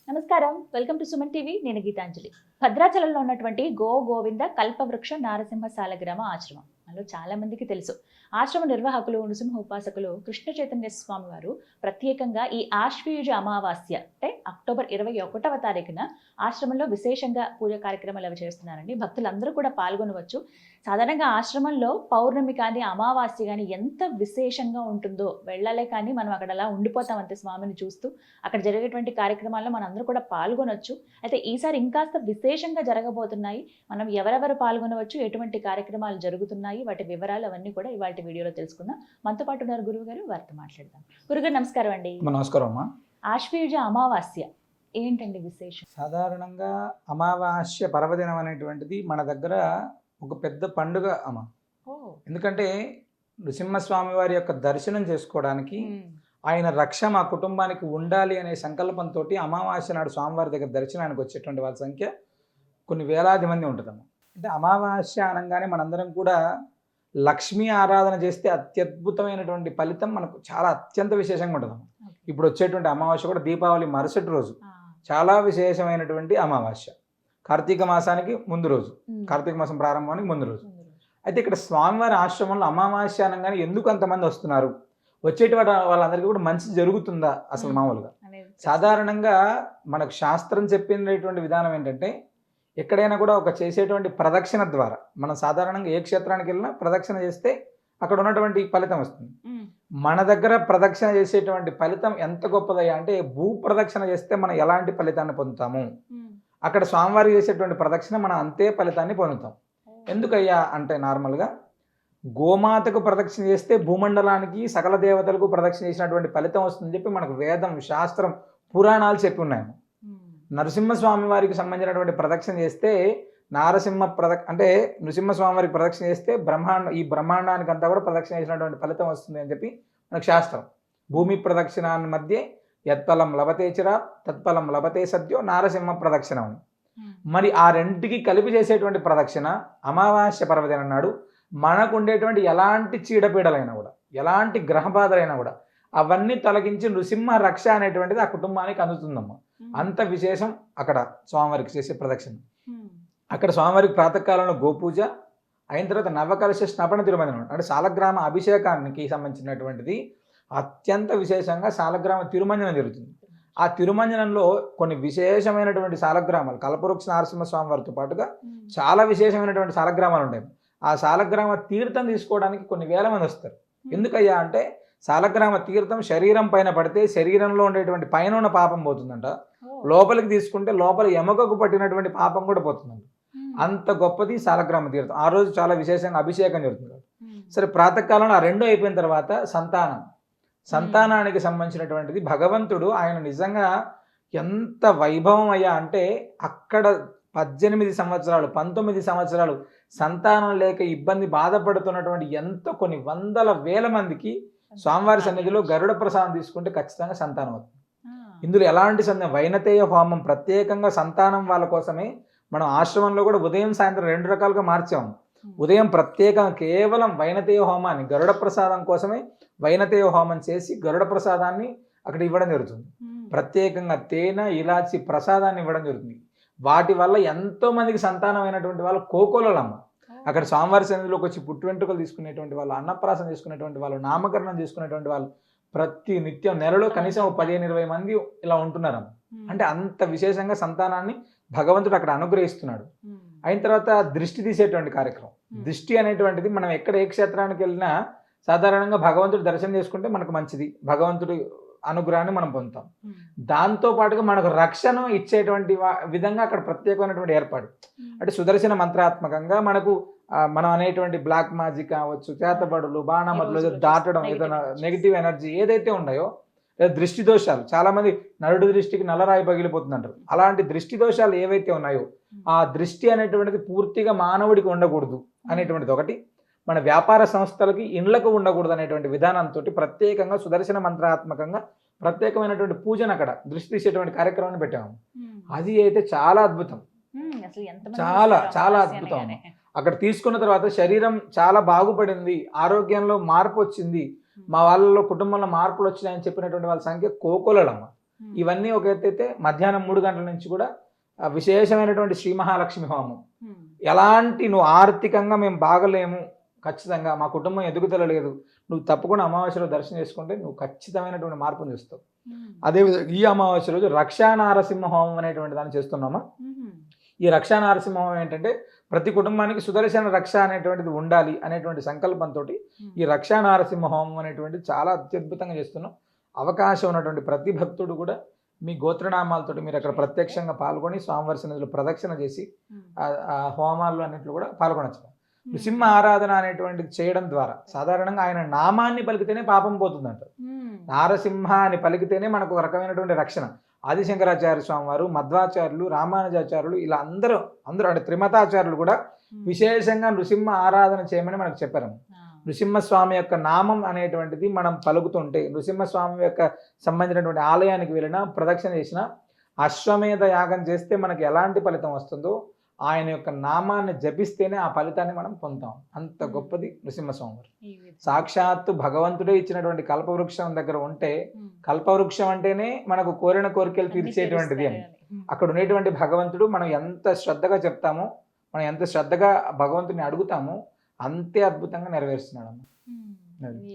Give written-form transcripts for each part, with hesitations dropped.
నమస్కారం, welcome to Suman TV. నేను గీతాంజలి. భద్రాచలంలో ఉన్నటువంటి గోవింద కల్పవృక్ష నారసింహ సాలగ్రామ ఆశ్రమం అందులో చాలా మందికి తెలుసు. ఆశ్రమ నిర్వాహకులు, నృసింహ ఉపాసకులు కృష్ణ చైతన్య స్వామి వారు ప్రత్యేకంగా ఈ ఆశ్వయుజ అమావాస్య అంటే అక్టోబర్ 21వ తారీఖున ఆశ్రమంలో విశేషంగా పూజ కార్యక్రమాలు అవి చేస్తున్నారండి. భక్తులందరూ కూడా పాల్గొనవచ్చు. సాధారణంగా ఆశ్రమంలో పౌర్ణమి కానీ అమావాస్య కానీ ఎంత విశేషంగా ఉంటుందో వెళ్ళాలే కానీ మనం అక్కడ అలా ఉండిపోతాం అంతే, స్వామిని చూస్తూ. అక్కడ జరిగేటువంటి కార్యక్రమాల్లో మనం అందరూ కూడా పాల్గొనవచ్చు. అయితే ఈసారి ఇంకాస్త విశేషంగా జరగబోతున్నాయి. మనం ఎవరెవరు పాల్గొనవచ్చు, ఎటువంటి కార్యక్రమాలు జరుగుతున్నాయి, వాటి వివరాలు అవన్నీ కూడా ఇవాళ వీడియోలో తెలుసుకుందాం. మనతో పాటు ఉన్నారు గురువు గారు, వారితో మాట్లాడదాం. గురుగారు నమస్కారం అండి. నమస్కారం అమ్మా. ఆశ్వయుజ అమావాస్య ఏంటండి విశేషం? సాధారణంగా అమావాస్య పర్వదినం అనేటువంటిది మన దగ్గర ఒక పెద్ద పండుగ అమ్మ. ఎందుకంటే నృసింహస్వామి వారి యొక్క దర్శనం చేసుకోవడానికి, ఆయన రక్ష మా కుటుంబానికి ఉండాలి అనే సంకల్పంతో అమావాస్య నాడు స్వామివారి దగ్గర దర్శనానికి వచ్చేటువంటి వాళ్ళ సంఖ్య కొన్ని వేలాది మంది ఉంటుందమ్మ. అంటే అమావాస్య అనగానే మనందరం కూడా లక్ష్మీ ఆరాధన చేస్తే అత్యద్భుతమైనటువంటి ఫలితం మనకు చాలా అత్యంత విశేషంగా ఉంటుందమ్మ. ఇప్పుడు వచ్చేటువంటి అమావాస్య కూడా దీపావళి మరుసటి రోజు చాలా విశేషమైనటువంటి అమావాస్య. కార్తీక మాసానికి ముందు రోజు, కార్తీక మాసం ప్రారంభానికి ముందు రోజు. అయితే ఇక్కడ స్వామివారి ఆశ్రమంలో అమావాస్య అనగానే ఎందుకు అంతమంది వస్తున్నారు, వచ్చేటువంటి వాళ్ళందరికీ కూడా మంచి జరుగుతుందా? అసలు మామూలుగా సాధారణంగా మనకు శాస్త్రం చెప్పినటువంటి విధానం ఏంటంటే, ఎక్కడైనా కూడా ఒక చేసేటువంటి ప్రదక్షిణ ద్వారా, మనం సాధారణంగా ఏ క్షేత్రానికి వెళ్ళినా ప్రదక్షిణ చేస్తే అక్కడ ఉన్నటువంటి ఫలితం వస్తుంది. మన దగ్గర ప్రదక్షిణ చేసేటువంటి ఫలితం ఎంత గొప్పదయ్యా అంటే, భూ ప్రదక్షిణ చేస్తే మనం ఎలాంటి ఫలితాన్ని పొందుతాము, అక్కడ స్వామివారికి చేసేటువంటి ప్రదక్షిణ మనం అంతే ఫలితాన్ని పొందుతాం. ఎందుకయ్యా అంటే, నార్మల్గా గోమాతకు ప్రదక్షిణ చేస్తే భూమండలానికి సకల దేవతలకు ప్రదక్షిణ చేసినటువంటి ఫలితం వస్తుందని చెప్పి మనకు వేదం, శాస్త్రం, పురాణాలు చెప్పి ఉన్నాయి. నరసింహస్వామి వారికి సంబంధించినటువంటి ప్రదక్షిణ చేస్తే అంటే నృసింహస్వామి వారికి ప్రదక్షిణ చేస్తే ఈ బ్రహ్మాండానికి అంతా కూడా ప్రదక్షిణ చేసినటువంటి ఫలితం వస్తుంది అని చెప్పి మనకు శాస్త్రం. భూమి ప్రదక్షిణాన్ని మధ్య యత్ఫలం లభతే చిరా తత్ఫలం లభతే సద్యో నారసింహ ప్రదక్షిణం. మరి ఆ రెంటికి కలిపి చేసేటువంటి ప్రదక్షిణ అమావాస్య పర్వదినం నాడు మనకు ఉండేటువంటి ఎలాంటి చీడపీడలైనా కూడా, ఎలాంటి గ్రహబాధలైనా కూడా అవన్నీ తొలగించి నృసింహ రక్ష అనేటువంటిది ఆ కుటుంబానికి అందుతుందమ్మా. అంత విశేషం అక్కడ స్వామివారికి చేసే ప్రదక్షిణ. అక్కడ స్వామివారికి ప్రాతకాలంలో గోపూజ అయిన తర్వాత నవకలశ స్నపన తిరుమంజనం, అంటే సాలగ్రామ అభిషేకానికి సంబంధించినటువంటిది అత్యంత విశేషంగా సాలగ్రామ తిరుమంజనం జరుగుతుంది. ఆ తిరుమంజనంలో కొన్ని విశేషమైనటువంటి సాలగ్రామాలు, కల్పవృక్ష నరసింహస్వామి వారితో పాటుగా చాలా విశేషమైనటువంటి సాలగ్రామాలు ఉంటాయి. ఆ సాలగ్రామ తీర్థం తీసుకోవడానికి కొన్ని వేల మంది వస్తారు. ఎందుకయ్యా అంటే, సాలగ్రామ తీర్థం శరీరం పైన పడితే శరీరంలో ఉండేటువంటి పైన ఉన్న పాపం పోతుందంట, లోపలికి తీసుకుంటే లోపల ఎముకకు పట్టినటువంటి పాపం కూడా పోతుందంట. అంత గొప్పది సాలగ్రామ తీర్థం. ఆ రోజు చాలా విశేషంగా అభిషేకం జరుగుతుంది. సరే, ప్రాతకాలంలో ఆ రెండో అయిపోయిన తర్వాత సంతానానికి సంబంధించినటువంటిది భగవంతుడు ఆయన నిజంగా ఎంత వైభవం అయ్యా అంటే, అక్కడ 18 సంవత్సరాలు 19 సంవత్సరాలు సంతానం లేక ఇబ్బంది బాధపడుతున్నటువంటి ఎంతో కొన్ని వందల వేల మందికి స్వామివారి సన్నిధిలో గరుడ ప్రసాదం తీసుకుంటే ఖచ్చితంగా సంతానం అవుతుంది. ఇందులో ఎలాంటి సందేహం, వైనతేయ హోమం ప్రత్యేకంగా సంతానం వాళ్ళ కోసమే మనం ఆశ్రమంలో కూడా ఉదయం సాయంత్రం 2 రకాలుగా మార్చాము. ఉదయం ప్రత్యేకంగా కేవలం వైనతేయ హోమాన్ని, గరుడ ప్రసాదం కోసమే వైనతేయ హోమం చేసి గరుడ ప్రసాదాన్ని అక్కడ ఇవ్వడం జరుగుతుంది. ప్రత్యేకంగా తేనె, ఇలాచి ప్రసాదాన్ని ఇవ్వడం జరుగుతుంది. వాటి వల్ల ఎంతో మందికి సంతానం అయినటువంటి వాళ్ళు కోకోలమ్మ. అక్కడ స్వామివారి సన్నిధిలోకి వచ్చి పుట్టు వెంట్రుకలు తీసుకునేటువంటి వాళ్ళు, అన్నప్రాసం తీసుకునేటువంటి వాళ్ళు, నామకరణం చేసుకునేటువంటి వాళ్ళు ప్రతి నిత్యం నెలలో కనీసం 15-20 మంది ఇలా ఉంటున్నారమ్మ. అంటే అంత విశేషంగా సంతానాన్ని భగవంతుడు అక్కడ అనుగ్రహిస్తున్నాడు. అయిన తర్వాత దృష్టి తీసేటువంటి కార్యక్రమం. దృష్టి అనేటువంటిది మనం ఎక్కడ ఏ క్షేత్రానికి వెళ్ళినా సాధారణంగా భగవంతుడు దర్శనం చేసుకుంటే మనకు మంచిది, భగవంతుడి అనుగ్రహాన్ని మనం పొందుతాం. దాంతో పాటుగా మనకు రక్షణ ఇచ్చేటువంటి విధంగా అక్కడ ప్రత్యేకమైనటువంటి ఏర్పాటు. అంటే సుదర్శన మంత్రాత్మకంగా మనకు మనం అనేటువంటి బ్లాక్ మ్యాజిక్ కావచ్చు, చేతబడులు, బాణమతులు దాటడం, ఏదైనా నెగిటివ్ ఎనర్జీ ఏదైతే ఉన్నాయో, లేదా దృష్టి దోషాలు, చాలా మంది నరుడు దృష్టికి నల్లరాయి పగిలిపోతుందంటారు. అలాంటి దృష్టి దోషాలు ఏవైతే ఉన్నాయో ఆ దృష్టి అనేటువంటిది పూర్తిగా మానవుడికి ఉండకూడదు అనేటువంటిది ఒకటి. మన వ్యాపార సంస్థలకి ఇండ్లకు ఉండకూడదు అనేటువంటి విధానంతో ప్రత్యేకంగా సుదర్శన మంత్రాత్మకంగా ప్రత్యేకమైనటువంటి పూజను అక్కడ దృష్టి తీసేటువంటి కార్యక్రమాన్ని పెట్టాము. అది అయితే చాలా అద్భుతం, చాలా చాలా అద్భుతం. అక్కడ తీసుకున్న తర్వాత శరీరం చాలా బాగుపడింది, ఆరోగ్యంలో మార్పు వచ్చింది, మా వాళ్ళలో కుటుంబంలో మార్పులు వచ్చినాయని చెప్పినటువంటి వాళ్ళ సంఖ్య కోకొలడమ్మ. ఇవన్నీ ఒక ఎత్తు అయితే మధ్యాహ్నం 3 గంటల నుంచి కూడా విశేషమైనటువంటి శ్రీ మహాలక్ష్మి హోమం. ఎలాంటి నువ్వు ఆర్థికంగా మేము బాగలేము, ఖచ్చితంగా మా కుటుంబం ఎదుగుదల లేదు, నువ్వు తప్పకుండా అమావాస్యలో దర్శనం చేసుకుంటే నువ్వు ఖచ్చితమైనటువంటి మార్పును చూస్తావు. అదేవిధంగా ఈ అమావాస్య రోజు రక్షా నారసింహ హోమం అనేటువంటి దాన్ని చేస్తున్నామా. ఈ రక్షా నారసింహ హోమం ఏంటంటే ప్రతి కుటుంబానికి సుదర్శన రక్ష అనేటువంటిది ఉండాలి అనేటువంటి సంకల్పంతో ఈ రక్షా నారసింహ హోమం అనేటువంటిది చాలా అత్యద్భుతంగా చేస్తున్నాం. అవకాశం ఉన్నటువంటి ప్రతి భక్తుడు కూడా మీ గోత్రనామాలతో మీరు అక్కడ ప్రత్యక్షంగా పాల్గొని స్వామివారి సన్నిధిలో ప్రదక్షిణ చేసి ఆ హోమాల్లో అన్నింటిలో కూడా పాల్గొనవచ్చు. నృసింహ ఆరాధన అనేటువంటిది చేయడం ద్వారా సాధారణంగా ఆయన నామాన్ని పలికితేనే పాపం పోతుందంట. నారసింహ అని పలికితేనే మనకు ఒక రకమైనటువంటి రక్షణ. ఆదిశంకరాచార్య స్వామి వారు, మధ్వాచార్యులు, రామానుజాచార్యులు ఇలా అందరూ అంటే త్రిమతాచార్యులు కూడా విశేషంగా నృసింహ ఆరాధన చేయమని మనకు చెప్పారు. నృసింహస్వామి యొక్క నామం అనేటువంటిది మనం పలుకుతుంటే, నృసింహస్వామి యొక్క సంబంధించినటువంటి ఆలయానికి వెళ్ళినా ప్రదక్షిణ చేసినా, అశ్వమేధ యాగం చేస్తే మనకి ఎలాంటి ఫలితం వస్తుందో ఆయన యొక్క నామాన్ని జపిస్తేనే ఆ ఫలితాన్ని మనం పొందుతాం. అంత గొప్పది నృసింహస్వామి వారు. సాక్షాత్తు భగవంతుడే ఇచ్చినటువంటి కల్పవృక్షం దగ్గర ఉంటే, కల్పవృక్షం అంటేనే మనకు కోరిన కోరికలు తీర్చేటువంటిది అని. అక్కడ ఉండేటువంటి భగవంతుడు మనం ఎంత శ్రద్ధగా చెప్తామో, మనం ఎంత శ్రద్ధగా భగవంతుని అడుగుతామో అంతే అద్భుతంగా నెరవేరుస్తున్నాడు.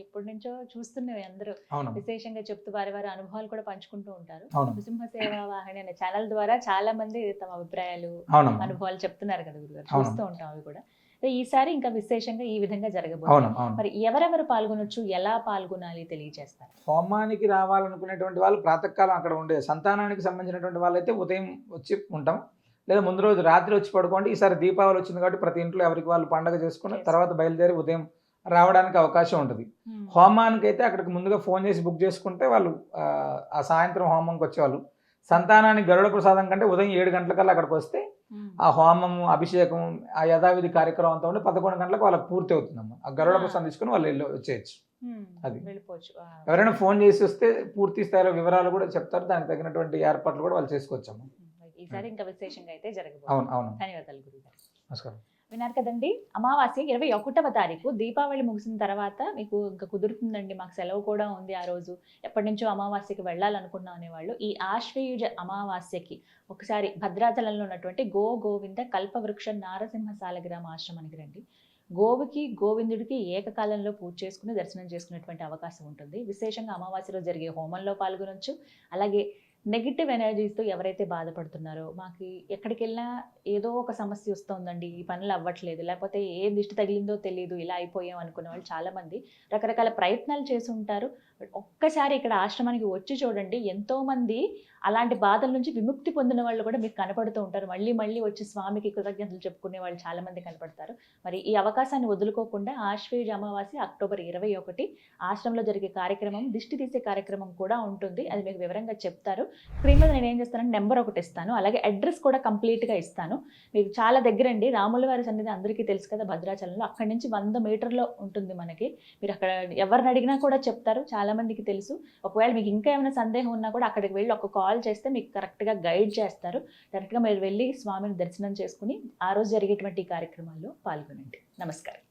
ఎప్పటి నుంచో చూస్తున్నవి అందరూ విశేషంగా చెప్తూ వారి వారి అనుభవాలు కూడా పంచుకుంటూ ఉంటారు. నృసింహ సేవా వాహిని అనే ఛానల్ ద్వారా చాలా మంది తమ అభిప్రాయాలు, అనుభవాలు చెప్తున్నారు కదా గురుగారు, చూస్తూ ఉంటాం అవి కూడా. ఈసారి ఇంకా విశేషంగా ఈ విధంగా జరగబోతుంది. మరి ఎవరెవరు పాల్గొనొచ్చు, ఎలా పాల్గొనాలి తెలియజేస్తారు. హోమానికి రావాలనుకునేటువంటి వాళ్ళు ప్రాతకాలం అక్కడ ఉండే, సంతానానికి సంబంధించినటువంటి వాళ్ళైతే ఉదయం వచ్చి ఉంటాం, లేదా ముందు రోజు రాత్రి వచ్చి పడుకోండి. ఈసారి దీపావళి వచ్చింది కాబట్టి ప్రతి ఇంట్లో ఎవరికి వాళ్ళు పండుగ చేసుకుని తర్వాత బయలుదేరి ఉదయం రావడానికి అవకాశం ఉంటుంది. హోమానికి అయితే అక్కడికి ముందుగా ఫోన్ చేసి బుక్ చేసుకుంటే వాళ్ళు ఆ సాయంత్రం హోమంకి వచ్చేవాళ్ళు. సంతానానికి గరుడ ప్రసాదం కంటే ఉదయం 7 గంటలకల్లా అక్కడికి వస్తే ఆ హోమము, అభిషేకం, ఆ యథావిధి కార్యక్రమం అంతా ఉండి 11 గంటలకు వాళ్ళకి పూర్తి అవుతుందమ్మా. ఆ గరుడ ప్రసాదం తీసుకుని వాళ్ళు వచ్చేయచ్చు. అది ఎవరైనా ఫోన్ చేసి వస్తే పూర్తి స్థాయిలో వివరాలు కూడా చెప్తారు, దానికి తగినటువంటి ఏర్పాట్లు కూడా వాళ్ళు చేసుకోవచ్చమ్మా. ఈసారి ఇంకా విశేషంగా అయితే జరగబోతుంది. అవును. ధన్యవాదాలు గురుగారు. నమస్కారం. విన్నారు కదండి, అమావాస్య 21వ తారీఖు దీపావళి ముగిసిన తర్వాత మీకు ఇంకా కుదురుతుందండి, మాకు సెలవు కూడా ఉంది ఆ రోజు, ఎప్పటి నుంచో అమావాస్యకి వెళ్ళాలనుకున్నాం అనేవాళ్ళు ఈ ఆశ్వయుజ అమావాస్యకి ఒకసారి భద్రాచలంలో ఉన్నటువంటి గోవింద కల్పవృక్ష నారసింహ సాలగ్రామ ఆశ్రమానికి రండి. గోవుకి గోవిందుడికి ఏకకాలంలో పూజ చేసుకుని దర్శనం చేసుకునేటువంటి అవకాశం ఉంటుంది. విశేషంగా అమావాస్యలో జరిగే హోమంలో పాల్గొనొచ్చు. అలాగే నెగిటివ్ ఎనర్జీస్తో ఎవరైతే బాధపడుతున్నారో, మాకు ఎక్కడికి వెళ్ళినా ఏదో ఒక సమస్య వస్తుందండి, ఈ పనులు అవ్వట్లేదు, లేకపోతే ఏ దిష్టి తగిలిందో తెలియదు, ఇలా అయిపోయాం అనుకునే వాళ్ళు చాలామంది రకరకాల ప్రయత్నాలు చేసి ఉంటారు. ఒక్కసారి ఇక్కడ ఆశ్రమానికి వచ్చి చూడండి, ఎంతోమంది అలాంటి బాధల నుంచి విముక్తి పొందిన వాళ్ళు కూడా మీకు కనపడుతూ ఉంటారు. మళ్ళీ వచ్చి స్వామికి కృతజ్ఞతలు చెప్పుకునే వాళ్ళు చాలామంది కనపడతారు. మరి ఈ అవకాశాన్ని వదులుకోకుండా ఆశ్వయుజ అమావాస్య అక్టోబర్ 21 ఆశ్రమంలో జరిగే కార్యక్రమం, దిష్టి తీసే కార్యక్రమం కూడా ఉంటుంది. అది మీకు వివరంగా చెప్తారు. స్క్రీన్ మీద నేను ఏం చేస్తానంటే నెంబర్ ఒకటి ఇస్తాను, అలాగే అడ్రస్ కూడా కంప్లీట్గా ఇస్తాను. మీకు చాలా దగ్గరండి, రాముల వారి సన్నిధి అందరికీ తెలుసు కదా భద్రాచలంలో, అక్కడి నుంచి 100 మీటర్లో ఉంటుంది మనకి. మీరు అక్కడ ఎవరిని అడిగినా కూడా చెప్తారు, చాలా మందికి తెలుసు. ఒకవేళ మీకు ఇంకా ఏమైనా సందేహం ఉన్నా కూడా అక్కడికి వెళ్ళి ఒక కాల్ చేస్తే మీకు కరెక్ట్గా గైడ్ చేస్తారు. డైరెక్ట్గా మీరు వెళ్ళి స్వామిని దర్శనం చేసుకుని ఆ రోజు జరిగేటువంటి కార్యక్రమాల్లో పాల్గొనండి. నమస్కారం.